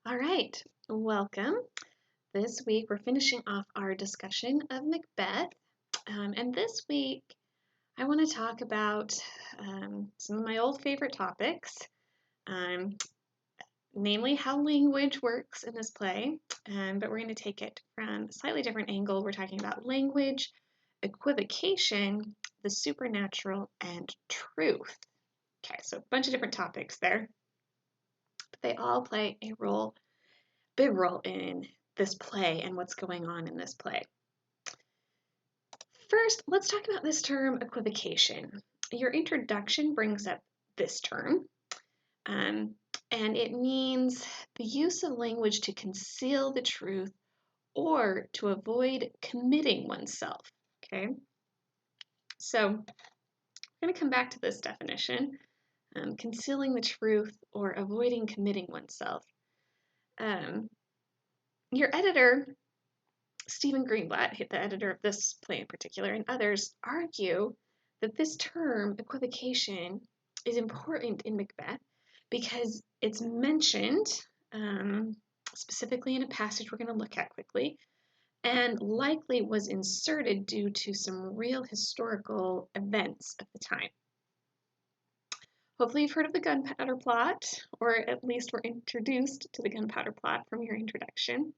All right, welcome. This week we're finishing off our discussion of Macbeth. And this week I want to talk about some of my old favorite topics, um, namely how language works in this play. But we're going to take it from a slightly different angle. We're talking about language, equivocation, the supernatural, and truth. Okay, so a bunch of different topics there, but they all play a big role in this play and what's going on in this play. First, let's talk about this term equivocation. Your introduction brings up this term, um, and it means the use of language to conceal the truth or to avoid committing oneself. Okay, so I'm going to come back to this definition, concealing the truth or avoiding committing oneself. Your editor, Stephen Greenblatt, the editor of this play in particular, and others argue that this term, equivocation, is important in Macbeth because it's mentioned specifically in a passage we're going to look at quickly, and likely was inserted due to some real historical events of the time. Hopefully you've heard of the gunpowder plot, or at least were introduced to the gunpowder plot from your introduction.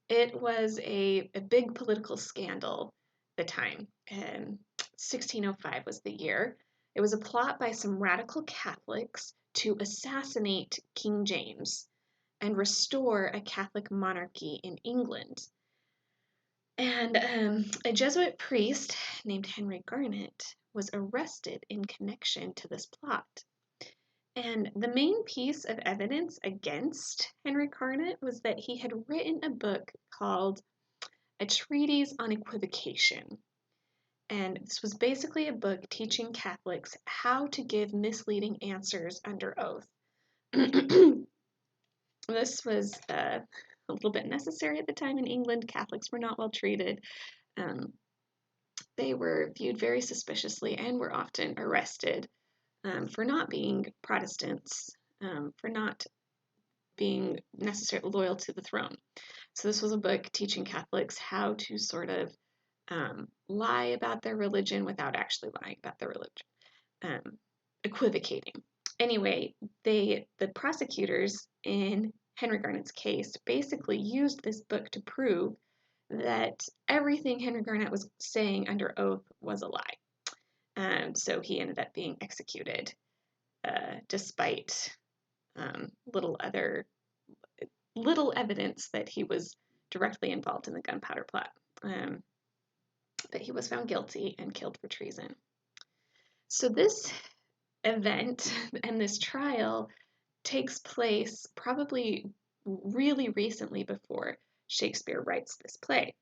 It was a big political scandal at the time, and 1605 was the year. It was a plot by some radical Catholics to assassinate King James and restore a Catholic monarchy in England. And a Jesuit priest named Henry Garnet was arrested in connection to this plot. And the main piece of evidence against Henry Garnet was that he had written a book called A Treatise on Equivocation. And this was basically a book teaching Catholics how to give misleading answers under oath. This was a little bit necessary at the time in England. Catholics were not well treated. They were viewed very suspiciously and were often arrested for not being Protestants, for not being necessarily loyal to the throne. So this was a book teaching Catholics how to sort of lie about their religion without actually lying about their religion, equivocating. Anyway, the prosecutors in Henry Garnet's case basically used this book to prove that everything Henry Garnet was saying under oath was a lie. So he ended up being executed, despite little evidence that he was directly involved in the gunpowder plot. But he was found guilty and killed for treason. So this event and this trial takes place probably really recently before Shakespeare writes this play.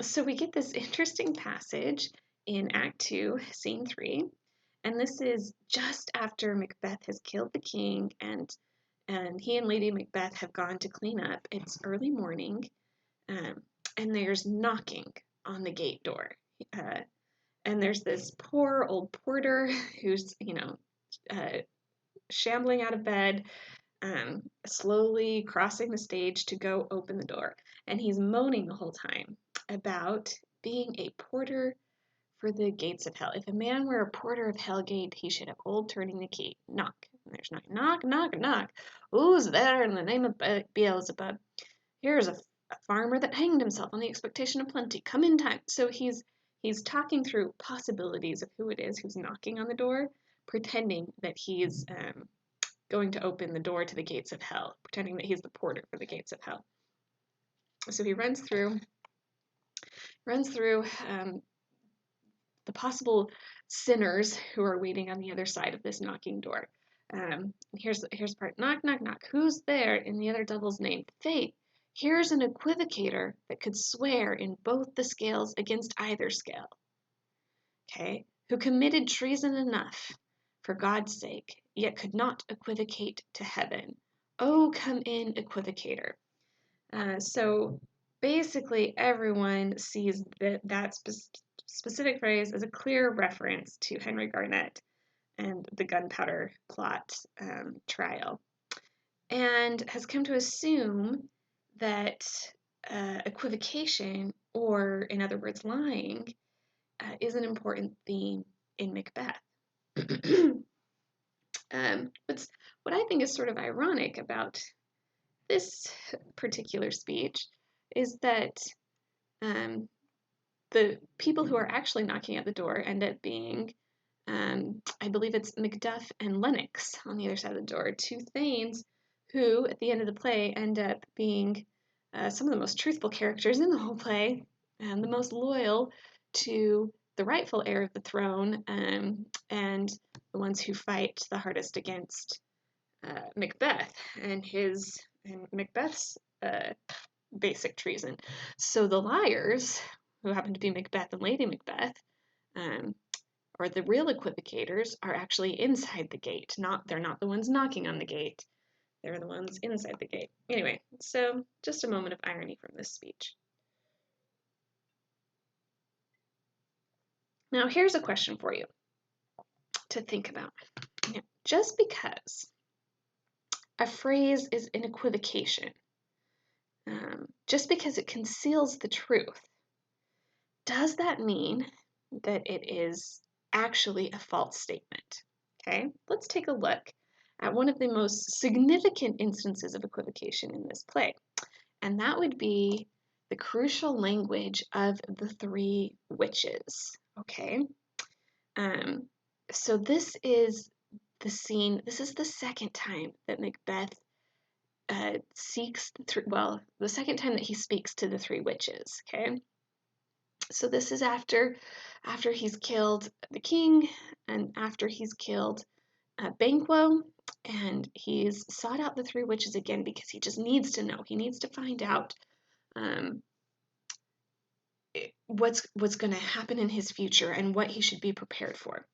So we get this interesting passage in Act 2, Scene 3, and this is just after Macbeth has killed the king and he and Lady Macbeth have gone to clean up. It's early morning, and there's knocking on the gate door. And there's this poor old porter who's, shambling out of bed, slowly crossing the stage to go open the door. And he's moaning the whole time about being a porter for the gates of hell. If a man were a porter of Hellgate, he should have old turning the key. Knock. And there's knock, knock, knock. Who's there in the name of Beelzebub? Here's a farmer that hanged himself on the expectation of plenty. Come in time. So he's talking through possibilities of who it is who's knocking on the door, pretending that he's going to open the door to the gates of hell, pretending that he's the porter for the gates of hell. So he runs through the possible sinners who are waiting on the other side of this knocking door. Here's the part. Knock, knock, knock. Who's there in the other devil's name? Faith. Here's an equivocator that could swear in both the scales against either scale. Okay? Who committed treason enough for God's sake, yet could not equivocate to heaven. Oh, come in, equivocator. So basically, everyone sees that specific phrase as a clear reference to Henry Garnet and the gunpowder plot trial. and has come to assume that equivocation, or in other words, lying, is an important theme in Macbeth. What I think is sort of ironic about this particular speech is that um, the people who are actually knocking at the door end up being, I believe it's Macduff and Lennox on the other side of the door, two thanes who, at the end of the play, end up being some of the most truthful characters in the whole play, and the most loyal to the rightful heir of the throne, and the ones who fight the hardest against Macbeth and Macbeth's basic treason. So the liars, who happen to be Macbeth and Lady Macbeth, um, or the real equivocators, are actually inside the gate. They're not the ones knocking on the gate. They're the ones inside the gate. Anyway, so just a moment of irony from this speech. Now here's a question for you to think about. Now, just because a phrase is an equivocation, just because it conceals the truth, does that mean that it is actually a false statement? Okay, let's take a look at one of the most significant instances of equivocation in this play, and that would be the crucial language of the three witches. Okay, um, so this is the scene. This is the second time that Macbeth seeks the second time that he speaks to the three witches. Okay, so this is after he's killed the king, and after he's killed Banquo, and he's sought out the three witches again because he just needs to know. He needs to find out um, what's going to happen in his future and what he should be prepared for.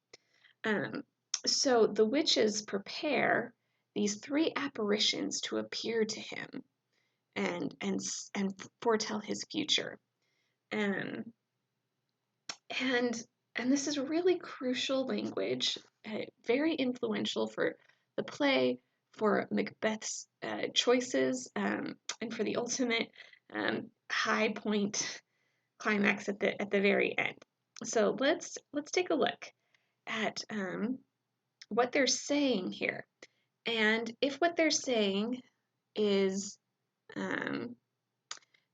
Um, so the witches prepare these three apparitions to appear to him and foretell his future. Um, and and this is really crucial language, very influential for the play, for Macbeth's choices, and for the ultimate high point climax at the very end. So let's take a look at what they're saying here, and if what they're saying is um,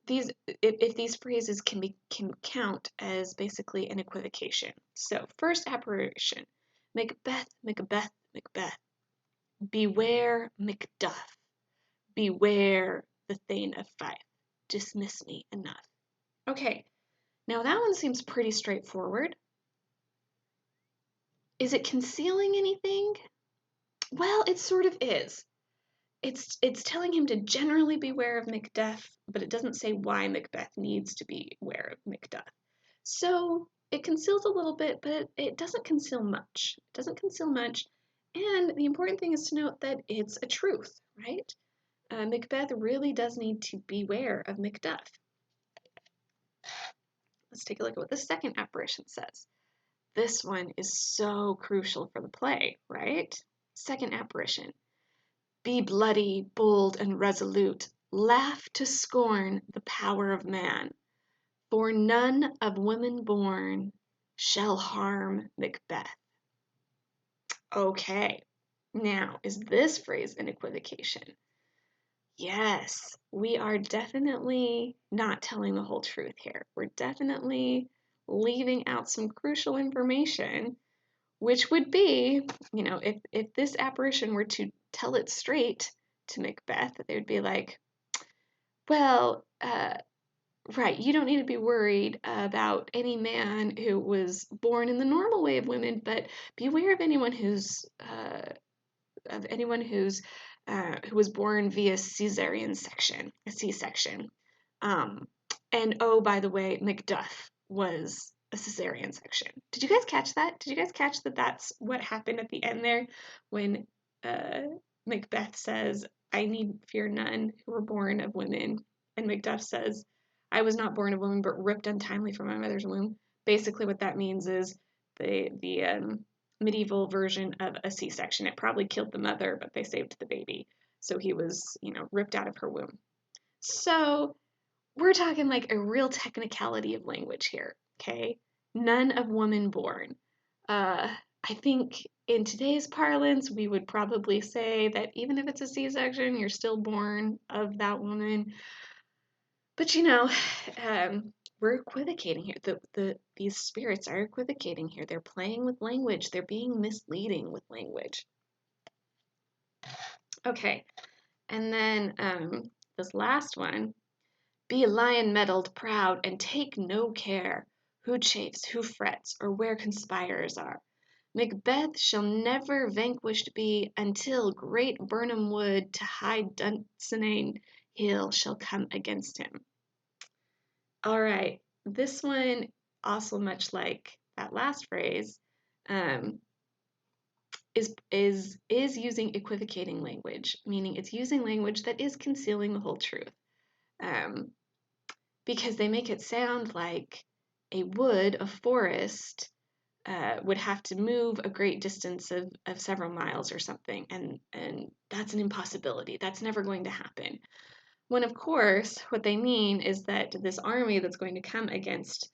if these phrases can count as basically an equivocation. So first apparition, Macbeth, Macbeth, Macbeth, beware Macduff, beware the Thane of Fife, dismiss me enough. Okay, now that one seems pretty straightforward. Is it concealing anything? Well, it sort of is. It's telling him to generally beware of Macduff, but it doesn't say why Macbeth needs to be aware of Macduff. So it conceals a little bit, but it doesn't conceal much. It doesn't conceal much, and the important thing is to note that it's a truth, right? Macbeth really does need to beware of Macduff. Let's take a look at what the second apparition says. This one is so crucial for the play, right? Second apparition. Be bloody, bold, and resolute. Laugh to scorn the power of man. For none of women born shall harm Macbeth. Okay, now is this phrase an equivocation? Yes, we are definitely not telling the whole truth here. We're definitely leaving out some crucial information, which would be, if this apparition were to tell it straight to Macbeth, they would be like, well, right, you don't need to be worried about any man who was born in the normal way of women, but beware of anyone who was born via cesarean section, a C-section. And oh, by the way, Macduff was a cesarean section. Did you guys catch that? Did you guys catch that that's what happened at the end there when Macbeth says, I need fear none who were born of women, and Macduff says, I was not born of woman but ripped untimely from my mother's womb. Basically what that means is the medieval version of a C-section. It probably killed the mother, but they saved the baby. So he was, ripped out of her womb. So we're talking like a real technicality of language here, okay? None of woman born. I think in today's parlance, we would probably say that even if it's a C-section, you're still born of that woman. But we're equivocating here. These spirits are equivocating here. They're playing with language. They're being misleading with language. Okay, and then this last one. Be lion-mettled proud, and take no care who chafes, who frets, or where conspirers are. Macbeth shall never vanquished be, until great Birnam wood to high Dunsinane hill shall come against him. All right, this one, also much like that last phrase, um, is using equivocating language, meaning it's using language that is concealing the whole truth. Because they make it sound like a forest, would have to move a great distance of several miles or something, and that's an impossibility. That's never going to happen. When, of course, what they mean is that this army that's going to come against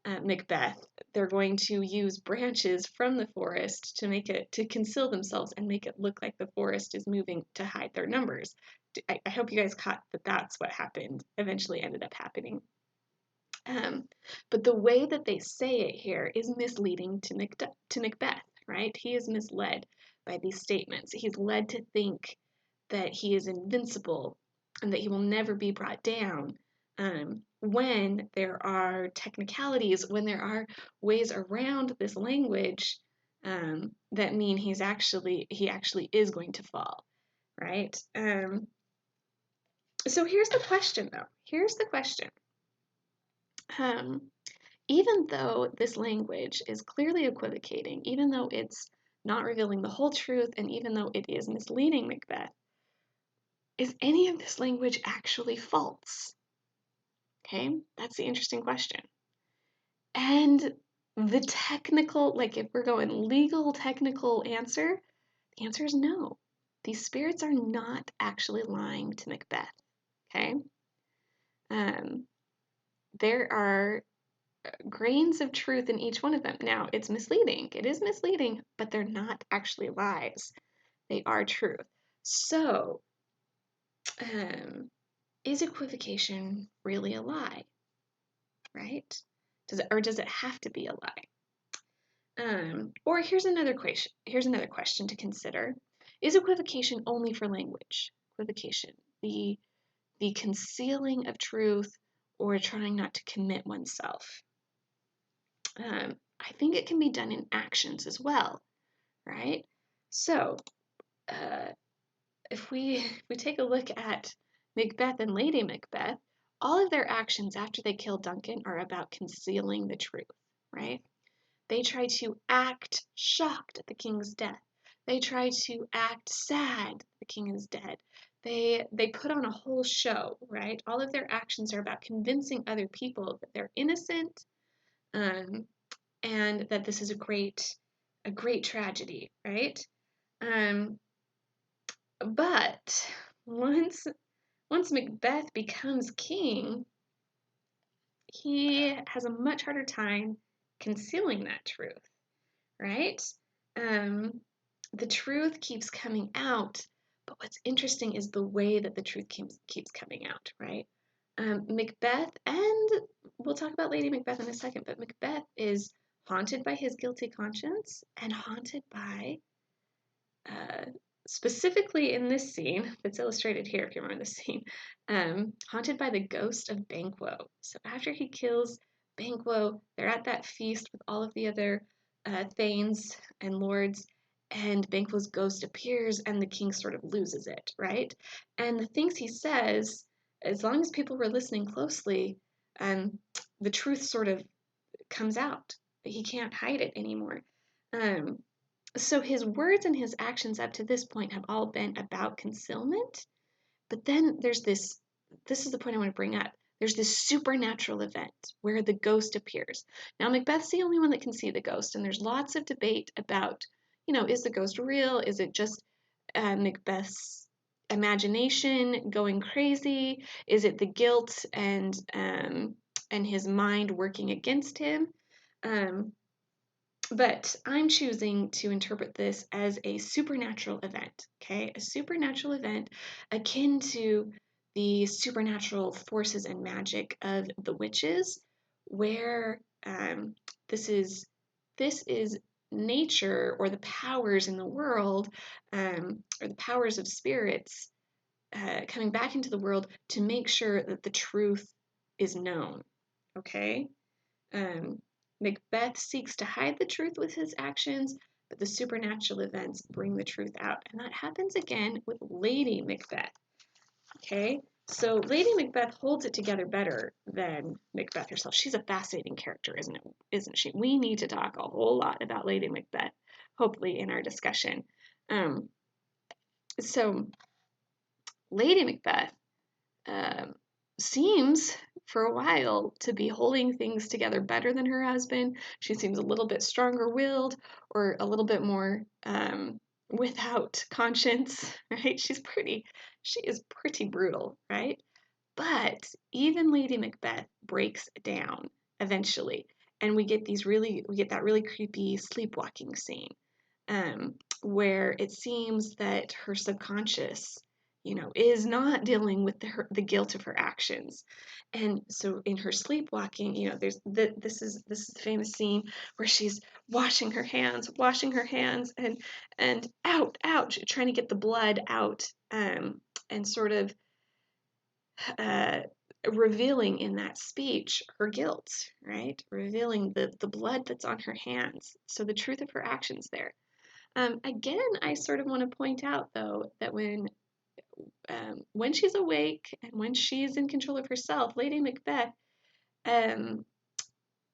Macbeth, they're going to use branches from the forest to conceal themselves and make it look like the forest is moving to hide their numbers. I hope you guys caught that that's what happened, eventually ended up happening. But the way that they say it here is misleading to Macbeth, right? He is misled by these statements. He's led to think that he is invincible and that he will never be brought down, when there are technicalities, when there are ways around this language, that mean he actually is going to fall, right? So here's the question, though. Here's the question. Even though this language is clearly equivocating, even though it's not revealing the whole truth, and even though it is misleading Macbeth, is any of this language actually false? Okay, that's the interesting question. And the technical, like if we're going legal technical answer, the answer is no. These spirits are not actually lying to Macbeth. Okay? There are grains of truth in each one of them. Now, it's misleading. It is misleading, but they're not actually lies. They are truth. So, is equivocation really a lie? Right? Does it have to be a lie? Or here's another question. Here's another question to consider: is equivocation only for language? Equivocation, the concealing of truth, or trying not to commit oneself. I think it can be done in actions as well, right? So, if we take a look at Macbeth and Lady Macbeth, all of their actions after they kill Duncan are about concealing the truth, right? They try to act shocked at the king's death. They try to act sad the king is dead. They put on a whole show, right? All of their actions are about convincing other people that they're innocent, and that this is a great tragedy, right? Um, but once Macbeth becomes king, he has a much harder time concealing that truth, right? Um, the truth keeps coming out, but what's interesting is the way that the truth keeps coming out, right? Macbeth, and we'll talk about Lady Macbeth in a second, but Macbeth is haunted by his guilty conscience and haunted by, uh, specifically in this scene, it's illustrated here if you remember the scene, haunted by the ghost of Banquo. So after he kills Banquo, they're at that feast with all of the other thanes and lords, and Banquo's ghost appears, and the king sort of loses it, right? And the things he says, as long as people were listening closely, the truth sort of comes out. He can't hide it anymore. Um, so his words and his actions up to this point have all been about concealment. But then there's this is the point I want to bring up. There's this supernatural event where the ghost appears. Now, Macbeth's the only one that can see the ghost, and there's lots of debate about, is the ghost real? Is it just Macbeth's imagination going crazy? Is it the guilt and his mind working against him? Um, but I'm choosing to interpret this as a supernatural event, okay? A supernatural event akin to the supernatural forces and magic of the witches, where this is this is nature or the powers in the world, or the powers of spirits coming back into the world to make sure that the truth is known, okay? Um, Macbeth seeks to hide the truth with his actions, but the supernatural events bring the truth out. And that happens again with Lady Macbeth. Okay? So Lady Macbeth holds it together better than Macbeth herself. She's a fascinating character, isn't it? Isn't she? We need to talk a whole lot about Lady Macbeth, hopefully, in our discussion. Um, so Lady Macbeth um, seems for a while to be holding things together better than her husband. She seems a little bit stronger willed or a little bit more without conscience, right? She is pretty brutal, right? But even Lady Macbeth breaks down eventually, and we get that really creepy sleepwalking scene, um, where it seems that her subconscious, is not dealing with the guilt of her actions. And so in her sleepwalking, there's this is the famous scene where she's washing her hands, and out, trying to get the blood out, and sort of uh, revealing in that speech her guilt, right? Revealing the blood that's on her hands. So the truth of her actions there. Again, I sort of want to point out, though, that when she's awake and when she's in control of herself, Lady Macbeth um,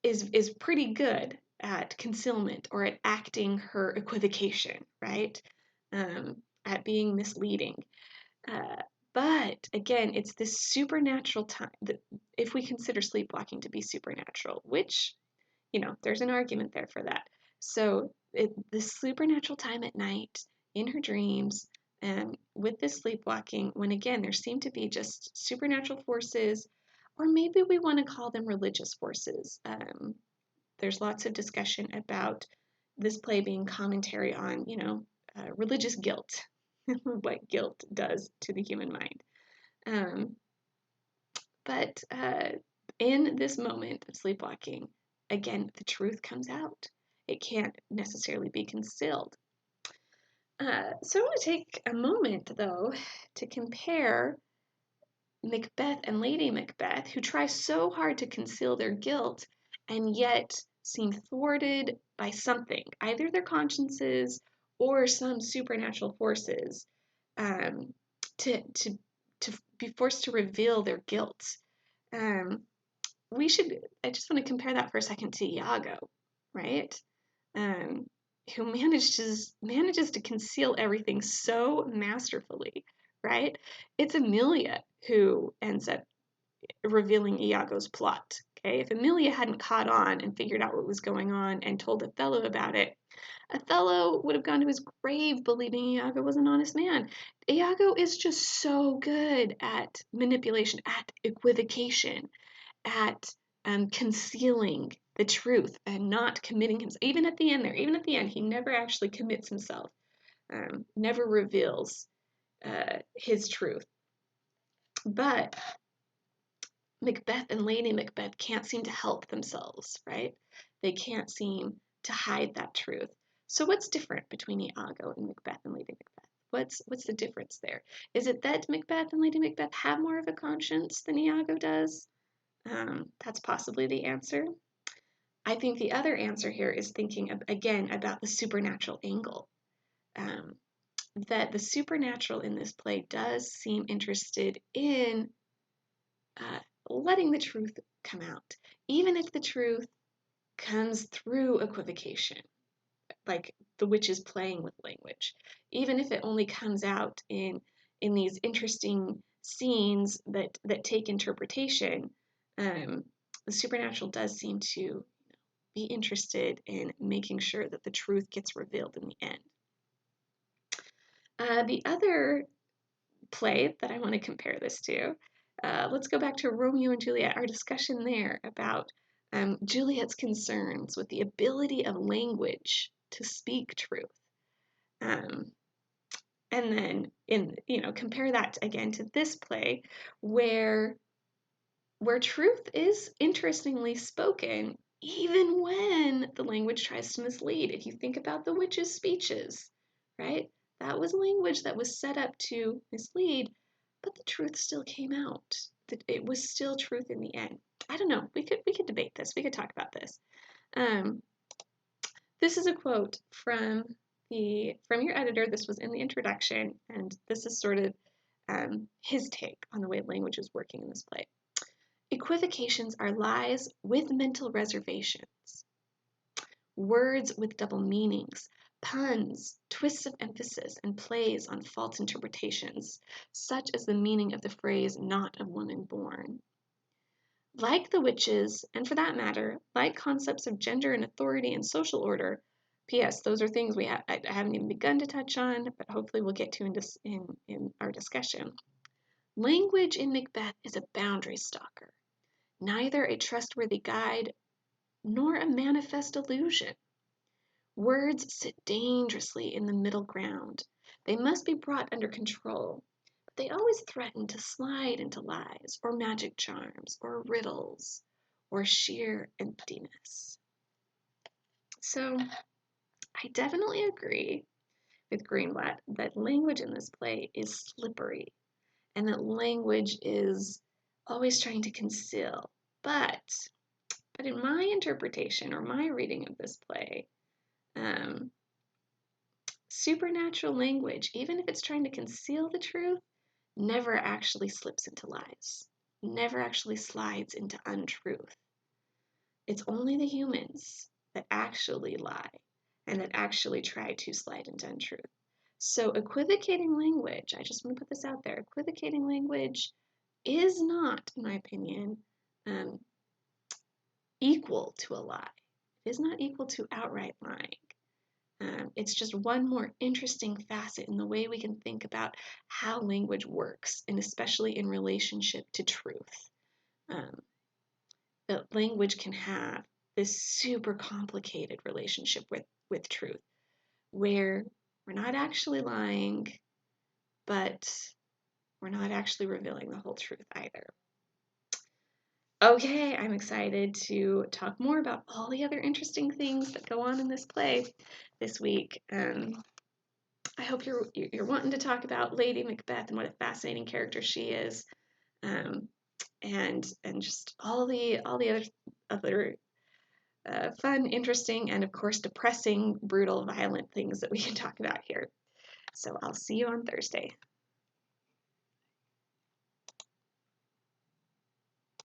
is pretty good at concealment or at acting her equivocation, right? At being misleading. Uh, but again, it's this supernatural time that if we consider sleepwalking to be supernatural, which, there's an argument there for that. So this supernatural time at night in her dreams and with this sleepwalking, when again, there seem to be just supernatural forces, or maybe we want to call them religious forces. There's lots of discussion about this play being commentary on, religious guilt, what guilt does to the human mind. Um, but in this moment of sleepwalking, again, the truth comes out. It can't necessarily be concealed. So I want to take a moment, though, to compare Macbeth and Lady Macbeth, who try so hard to conceal their guilt and yet seem thwarted by something, either their consciences or some supernatural forces, um, to, to, to be forced to reveal their guilt. Um, I just want to compare that for a second to Iago, right? Um, who manages to conceal everything so masterfully, right? It's Amelia who ends up revealing Iago's plot. Okay, if Amelia hadn't caught on and figured out what was going on and told Othello about it, Othello would have gone to his grave believing Iago was an honest man. Iago is just so good at manipulation, at equivocation, at concealing the truth and not committing himself. Even at the end he never actually commits himself, never reveals his truth. But Macbeth and Lady Macbeth can't seem to help themselves, right? They can't seem to hide that truth. So what's different between Iago and Macbeth and Lady Macbeth? What's the difference there? Is it that Macbeth and Lady Macbeth have more of a conscience than Iago does? That's possibly the answer. I think the other answer here is thinking again about the supernatural angle. Um, that the supernatural in this play does seem interested in uh, letting the truth come out, even if the truth comes through equivocation, like the witch is playing with language, even if it only comes out in these interesting scenes that take interpretation. The supernatural does seem to be interested in making sure that the truth gets revealed in the end. The other play that I want to compare this to. Let's go back to Romeo and Juliet, our discussion there about Juliet's concerns with the ability of language to speak truth. Um, and then compare that again to this play where truth is interestingly spoken even when the language tries to mislead. If you think about the witches' speeches, right? That was language that was set up to mislead, but the truth still came out. It was still truth in the end. I don't know. We could debate this. We could talk about this. This is a quote from your editor. This was in the introduction, and this is sort of his take on the way language is working in this play. Equivocations are lies with mental reservations, words with double meanings, puns, twists of emphasis, and plays on false interpretations, such as the meaning of the phrase not of woman born. Like the witches, and for that matter, like concepts of gender and authority and social order, P.S. Those are things I haven't even begun to touch on, but hopefully we'll get to in our discussion. Language in Macbeth is a boundary stalker, neither a trustworthy guide nor a manifest illusion. Words sit dangerously in the middle ground. They must be brought under control, but they always threaten to slide into lies or magic charms or riddles or sheer emptiness. So I definitely agree with Greenblatt that language in this play is slippery and that language is always trying to conceal. But in my interpretation or my reading of this play, supernatural language, even if it's trying to conceal the truth, never actually slips into lies, never actually slides into untruth. It's only the humans that actually lie and that actually try to slide into untruth. So equivocating language, I just want to put this out there, equivocating language is not, in my opinion, equal to a lie. It is not equal to outright lying. It's just one more interesting facet in the way we can think about how language works, and especially in relationship to truth. That language can have this super complicated relationship with truth, where we're not actually lying, but we're not actually revealing the whole truth either. Okay, I'm excited to talk more about all the other interesting things that go on in this play this week. I hope you're wanting to talk about Lady Macbeth and what a fascinating character she is, and just all the other fun, interesting, and of course depressing, brutal, violent things that we can talk about here. So I'll see you on Thursday.